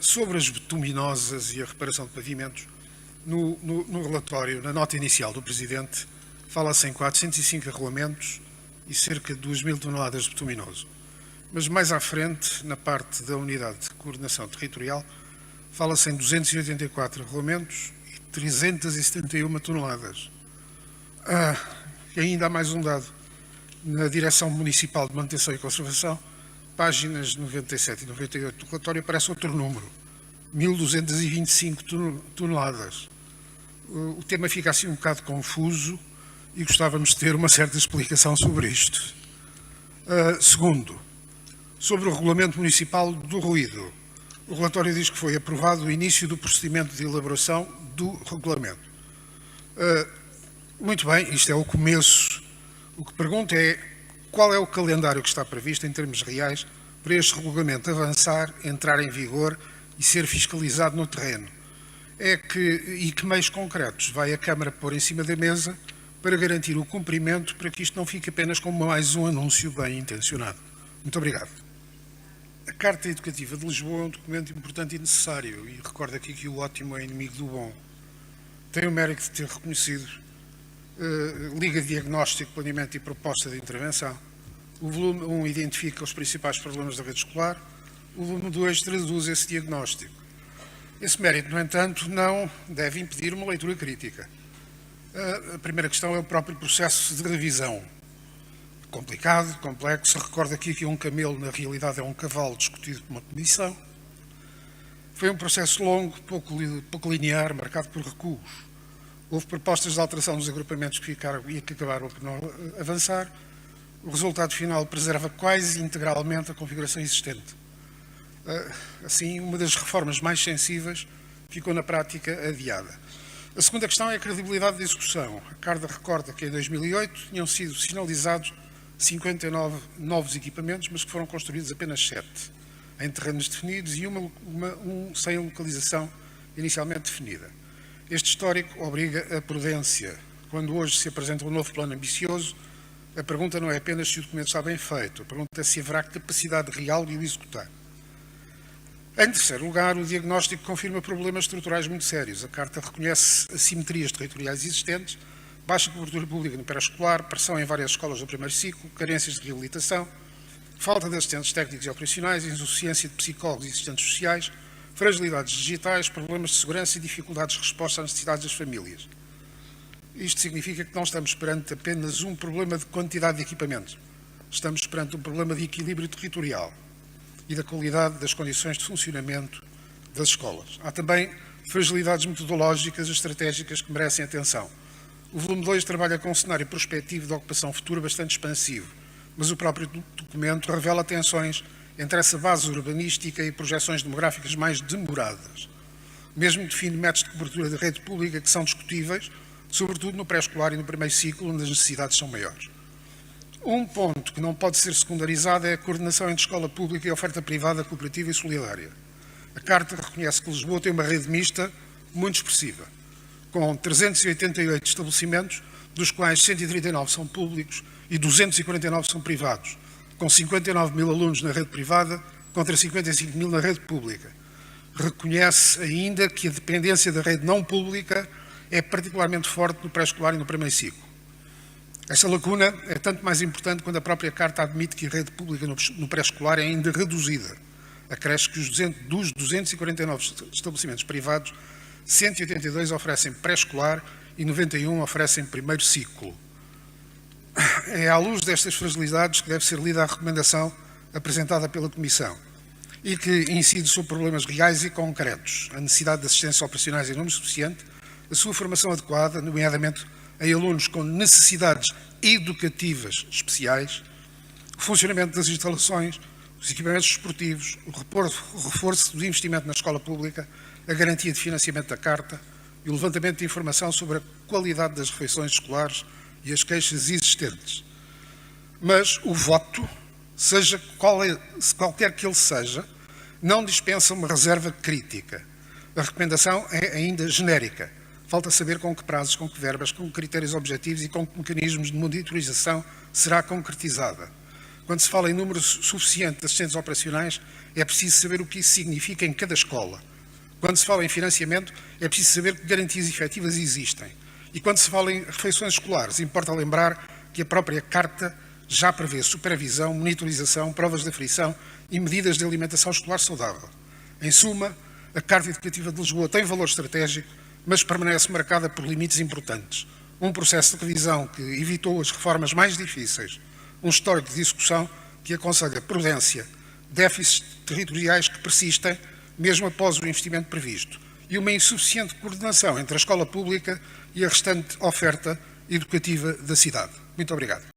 Sobre as bituminosas e a reparação de pavimentos, no relatório, na nota inicial do Presidente, fala-se em 405 arruamentos e cerca de 2.000 toneladas de bituminoso. Mas mais à frente, na parte da Unidade de Coordenação Territorial, fala-se em 284 arruamentos e 371 toneladas. E ainda há mais um dado. Na Direção Municipal de Manutenção e Conservação, páginas 97 e 98 do relatório, aparece outro número, 1.225 toneladas. O tema fica assim um bocado confuso e gostávamos de ter uma certa explicação sobre isto. Segundo, sobre o Regulamento Municipal do Ruído. O relatório diz que foi aprovado o início do procedimento de elaboração do regulamento. Muito bem, isto é o começo. O que pergunto é qual é o calendário que está previsto em termos reais para este regulamento avançar, entrar em vigor e ser fiscalizado no terreno. E que meios concretos vai a Câmara pôr em cima da mesa para garantir o cumprimento, para que isto não fique apenas como mais um anúncio bem intencionado. Muito obrigado. A Carta Educativa de Lisboa é um documento importante e necessário, e recordo aqui que o ótimo é inimigo do bom. Tem o mérito de ter reconhecido Liga de Diagnóstico, Planeamento e Proposta de Intervenção. O volume 1 identifica os principais problemas da rede escolar. O volume 2 traduz esse diagnóstico. Esse mérito, no entanto, não deve impedir uma leitura crítica. A primeira questão é o próprio processo de revisão. Complicado, complexo. Recordo aqui que um camelo, na realidade, é um cavalo discutido por uma comissão. Foi um processo longo, pouco linear, marcado por recuos. Houve propostas de alteração dos agrupamentos que ficaram e que acabaram por não avançar. O resultado final preserva quase integralmente a configuração existente. Assim, uma das reformas mais sensíveis ficou na prática adiada. A segunda questão é a credibilidade da execução. A Carta recorda que em 2008 tinham sido sinalizados 59 novos equipamentos, mas que foram construídos apenas 7 em terrenos definidos e um sem localização inicialmente definida. Este histórico obriga a prudência. Quando hoje se apresenta um novo plano ambicioso, a pergunta não é apenas se o documento está bem feito, a pergunta é se haverá capacidade real de o executar. Em terceiro lugar, o diagnóstico confirma problemas estruturais muito sérios. A Carta reconhece assimetrias territoriais existentes, baixa cobertura pública no pré-escolar, pressão em várias escolas do primeiro ciclo, carências de reabilitação, falta de assistentes técnicos e operacionais, insuficiência de psicólogos e assistentes sociais, fragilidades digitais, problemas de segurança e dificuldades de resposta às necessidades das famílias. Isto significa que não estamos perante apenas um problema de quantidade de equipamentos. Estamos perante um problema de equilíbrio territorial e da qualidade das condições de funcionamento das escolas. Há também fragilidades metodológicas e estratégicas que merecem atenção. O volume 2 trabalha com um cenário prospectivo de ocupação futura bastante expansivo, mas o próprio documento revela tensões entre essa base urbanística e projeções demográficas mais demoradas. Mesmo define métodos de cobertura da rede pública que são discutíveis, sobretudo no pré-escolar e no primeiro ciclo, onde as necessidades são maiores. Um ponto que não pode ser secundarizado é a coordenação entre escola pública e oferta privada, cooperativa e solidária. A Carta reconhece que Lisboa tem uma rede mista muito expressiva, com 388 estabelecimentos, dos quais 139 são públicos e 249 são privados, com 59.000 alunos na rede privada contra 55.000 na rede pública. Reconhece ainda que a dependência da rede não pública é particularmente forte no pré-escolar e no primeiro ciclo. Esta lacuna é tanto mais importante quando a própria Carta admite que a rede pública no pré-escolar é ainda reduzida. Acresce que dos 249 estabelecimentos privados, 182 oferecem pré-escolar e 91 oferecem primeiro ciclo. É à luz destas fragilidades que deve ser lida a recomendação apresentada pela Comissão e que incide sobre problemas reais e concretos, a necessidade de assistência operacionais em número suficiente, a sua formação adequada, nomeadamente em alunos com necessidades educativas especiais, o funcionamento das instalações, os equipamentos desportivos, o reforço do investimento na escola pública, a garantia de financiamento da Carta e o levantamento de informação sobre a qualidade das refeições escolares e as queixas existentes. Mas o voto, qualquer que ele seja, não dispensa uma reserva crítica. A recomendação é ainda genérica. Falta saber com que prazos, com que verbas, com que critérios objetivos e com que mecanismos de monitorização será concretizada. Quando se fala em número suficiente de assistentes operacionais, é preciso saber o que isso significa em cada escola. Quando se fala em financiamento, é preciso saber que garantias efetivas existem. E quando se fala em refeições escolares, importa lembrar que a própria Carta já prevê supervisão, monitorização, provas de aferição e medidas de alimentação escolar saudável. Em suma, a Carta Educativa de Lisboa tem valor estratégico, mas permanece marcada por limites importantes. Um processo de revisão que evitou as reformas mais difíceis, um histórico de discussão que aconselha prudência, déficits territoriais que persistem, mesmo após o investimento previsto, e uma insuficiente coordenação entre a escola pública e a restante oferta educativa da cidade. Muito obrigado.